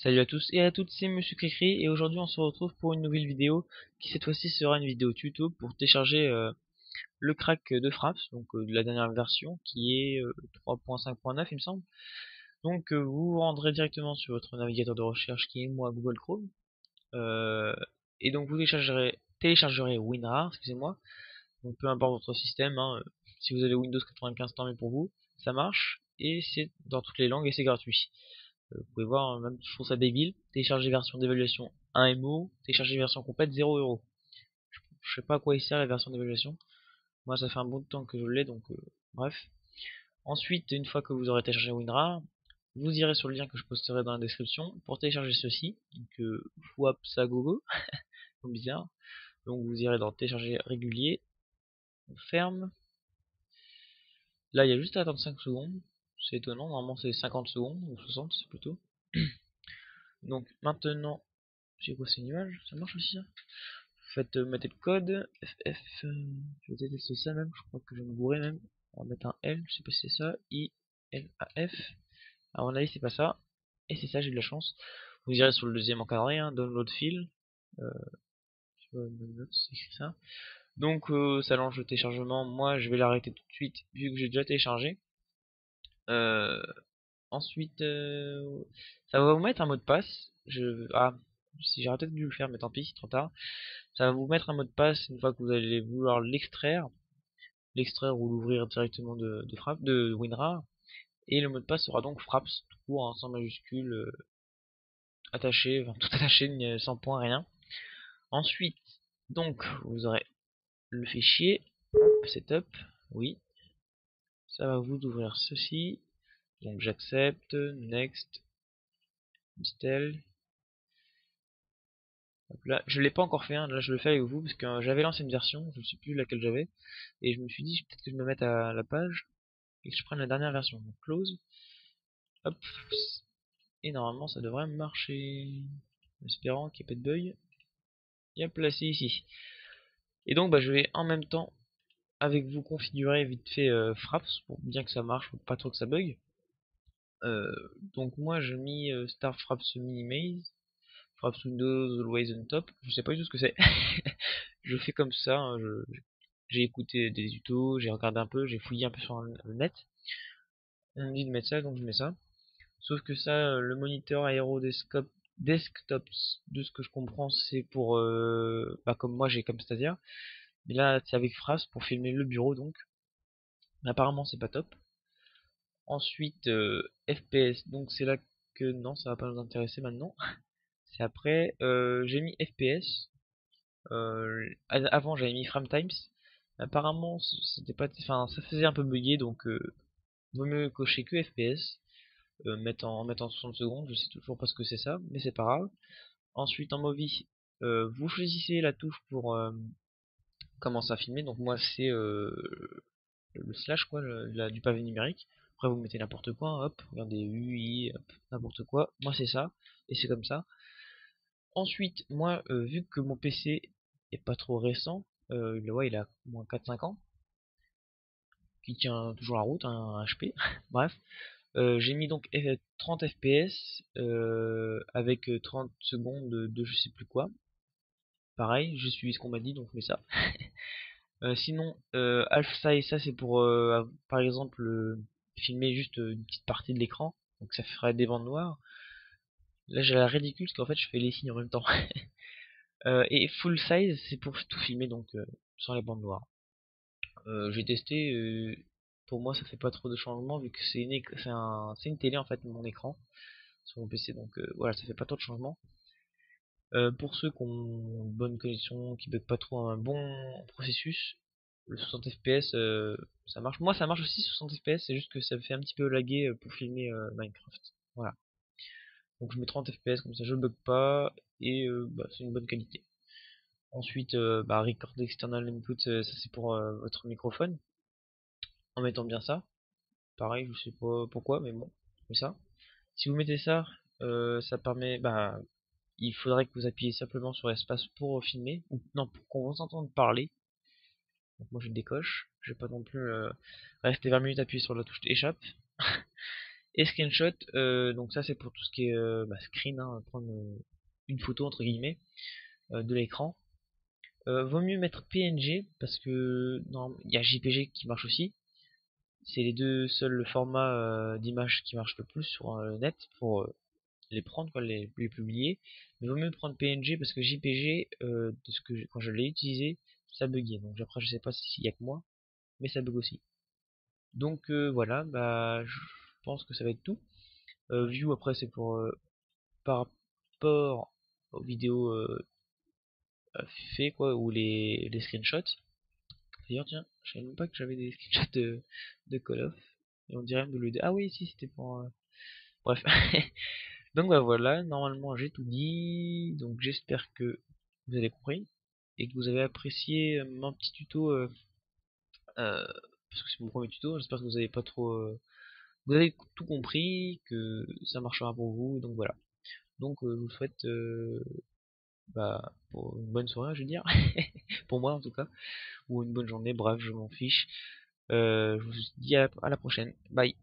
Salut à tous et à toutes, c'est Monsieur Cricri et aujourd'hui on se retrouve pour une nouvelle vidéo qui cette fois-ci sera une vidéo tuto pour télécharger le crack de Fraps, donc de la dernière version qui est 3.5.9 il me semble. Donc vous vous rendrez directement sur votre navigateur de recherche qui est moi Google Chrome euh, et donc vous téléchargerez WinRAR, excusez-moi, donc peu importe votre système, hein, si vous avez Windows 95 tant mieux pour vous, ça marche et c'est dans toutes les langues et c'est gratuit. Vous pouvez voir, même je trouve ça débile. Télécharger version d'évaluation 1 MO, télécharger version complète 0 €. Je sais pas à quoi il sert la version d'évaluation. Moi ça fait un bon temps que je l'ai donc bref. Ensuite, une fois que vous aurez téléchargé WinRAR, vous irez sur le lien que je posterai dans la description pour télécharger ceci. Donc Wapsagogo, comme bizarre. Donc vous irez dans télécharger régulier, on ferme. Là il y a juste à attendre 5 secondes. C'est étonnant, normalement c'est 50 secondes ou 60 plutôt. Donc maintenant, j'ai quoi, c'est une image, ça marche aussi ça. Faites mettre le code FF, je déteste ça même, je crois que je vais me bourrer même. On va mettre un L, je sais pas si c'est ça, I L A F. À mon avis c'est pas ça, et c'est ça, j'ai de la chance. Vous irez sur le deuxième encadré, hein, download file, c'est écrit ça. Donc ça lance le téléchargement, moi je vais l'arrêter tout de suite vu que j'ai déjà téléchargé. Euh, Ensuite ça va vous mettre un mot de passe. Si j'aurais peut-être dû le faire mais tant pis, c'est trop tard. Ça va vous mettre un mot de passe une fois que vous allez vouloir l'extraire ou l'ouvrir directement de WinRAR. Et le mot de passe sera donc Fraps, tout court, hein, sans majuscule, attaché, enfin, tout attaché, sans point, rien. Ensuite, donc, vous aurez le fichier, setup, oui. Ça va vous ouvrir ceci. Donc j'accepte, next, install. Hop là, je l'ai pas encore fait, hein, là je le fais avec vous parce que j'avais l'ancienne version, je ne sais plus laquelle j'avais, et je me suis dit peut-être que je me mette à la page et que je prenne la dernière version. Donc close, hop, et normalement ça devrait marcher. En espérant qu'il n'y ait pas de bug. Bien placé ici. Et donc bah, je vais en même temps avec vous configurer vite fait Fraps pour bien que ça marche, pour pas trop que ça bug. Euh, donc moi je mis Start Fraps Minimaze, Fraps Windows Always on Top. Je sais pas du tout ce que c'est. Je fais comme ça. Hein, j'ai écouté des tutos, j'ai regardé un peu, j'ai fouillé un peu sur le net. On me dit de mettre ça, donc je mets ça. Sauf que ça, le moniteur aéro desktop, de ce que je comprends, c'est pour, bah, comme moi j'ai comme Stadia. Mais là, c'est avec Fraps pour filmer le bureau donc. Mais apparemment, c'est pas top. Ensuite, FPS, donc c'est là que non, ça va pas nous intéresser maintenant. C'est après, j'ai mis FPS. Avant, j'avais mis Frame Times. Apparemment, c'était pas, enfin, ça faisait un peu bugger donc vaut mieux cocher que FPS. Mettre en 60 secondes, je sais toujours pas ce que c'est ça, mais c'est pas grave. Ensuite en movie, vous choisissez la touche pour commencer à filmer. Donc moi c'est le slash quoi, du pavé numérique. Après vous mettez n'importe quoi, hein, hop, regardez UI, hop, n'importe quoi. Moi c'est ça, et c'est comme ça. Ensuite, moi, vu que mon PC est pas trop récent, il a moins 4-5 ans, qui tient toujours la route, hein, un HP, bref. J'ai mis donc 30 FPS avec 30 secondes de je sais plus quoi. Pareil, je suis ce qu'on m'a dit, donc je mets ça. Sinon, half size, ça c'est pour par exemple filmer juste une petite partie de l'écran, donc ça ferait des bandes noires. Là j'ai l'air ridicule parce qu'en fait je fais les signes en même temps. Et full size, c'est pour tout filmer donc sans les bandes noires. J'ai testé, pour moi ça fait pas trop de changements vu que c'est une télé en fait mon écran sur mon PC donc voilà ça fait pas trop de changements. Pour ceux qui ont une bonne connexion, qui bug pas trop, un bon processus, le 60 fps ça marche. Moi ça marche aussi 60 fps, c'est juste que ça me fait un petit peu laguer pour filmer Minecraft. Voilà. Donc je mets 30 fps comme ça je bug pas et bah, c'est une bonne qualité. Ensuite bah, record external input, ça c'est pour votre microphone en mettant bien ça. Pareil, je sais pas pourquoi mais bon, c'est ça. Si vous mettez ça, ça permet bah il faudrait que vous appuyez simplement sur espace pour filmer, ou non, pour qu'on vous entende parler. Donc moi je décoche, je vais pas non plus rester 20 minutes appuyé sur la touche échappe. Et screenshot, donc ça c'est pour tout ce qui est screen, hein, prendre une photo entre guillemets de l'écran. Vaut mieux mettre PNG parce que il y a JPG qui marche aussi. C'est les deux seuls formats d'images qui marchent le plus sur le net pour les prendre, quoi, les publier. Mais vaut mieux prendre PNG parce que JPG, de ce que quand je l'ai utilisé, ça buguait. Donc après, je sais pas s'il y a que moi, mais ça bug aussi. Donc voilà, bah je pense que ça va être tout. View après c'est pour par rapport aux vidéos fait quoi, ou les screenshots. D'ailleurs tiens, je savais même pas que j'avais des screenshots de Call of. Et on dirait même de l'UD. Ah oui si c'était pour bref. Donc bah voilà, normalement j'ai tout dit. Donc j'espère que vous avez compris et que vous avez apprécié mon petit tuto parce que c'est mon premier tuto. J'espère que vous avez pas trop vous avez tout compris, que ça marchera pour vous. Donc voilà. Donc je vous souhaite pour une bonne soirée, je veux dire, pour moi en tout cas, ou une bonne journée. Bref, je m'en fiche. Je vous dis à la prochaine. Bye.